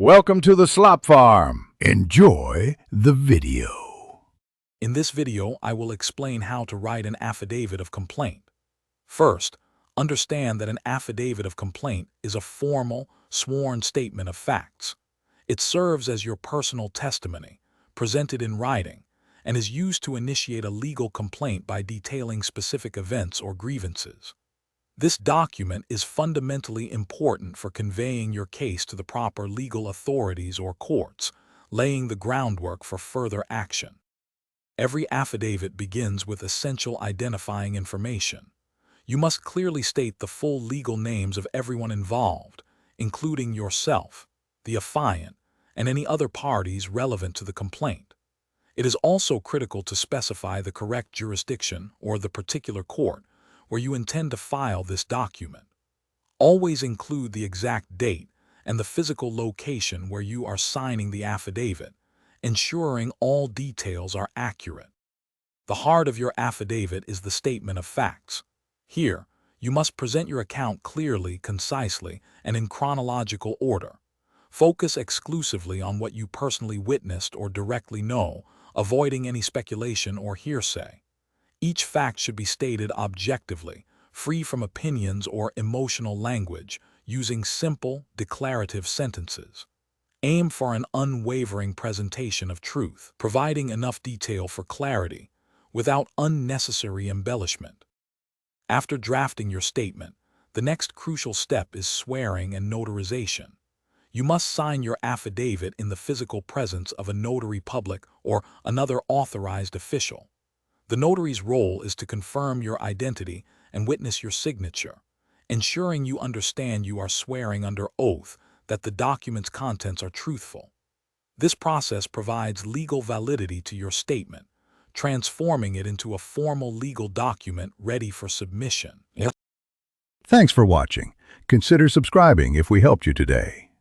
Welcome to the Slop Farm. Enjoy the video. In this video, I will explain how to write an affidavit of complaint. First, understand that an affidavit of complaint is a formal, sworn statement of facts. It serves as your personal testimony, presented in writing, and is used to initiate a legal complaint by detailing specific events or grievances. This document is fundamentally important for conveying your case to the proper legal authorities or courts, laying the groundwork for further action. Every affidavit begins with essential identifying information. You must clearly state the full legal names of everyone involved, including yourself, the affiant, and any other parties relevant to the complaint. It is also critical to specify the correct jurisdiction or the particular court where you intend to file this document. Always include the exact date and the physical location where you are signing the affidavit, ensuring all details are accurate. The heart of your affidavit is the statement of facts. Here, you must present your account clearly, concisely, and in chronological order. Focus exclusively on what you personally witnessed or directly know, avoiding any speculation or hearsay. Each fact should be stated objectively, free from opinions or emotional language, using simple, declarative sentences. Aim for an unwavering presentation of truth, providing enough detail for clarity, without unnecessary embellishment. After drafting your statement, the next crucial step is swearing and notarization. You must sign your affidavit in the physical presence of a notary public or another authorized official. The notary's role is to confirm your identity and witness your signature, ensuring you understand you are swearing under oath that the document's contents are truthful. This process provides legal validity to your statement, transforming it into a formal legal document ready for submission. Thanks for watching. Consider subscribing if we helped you today.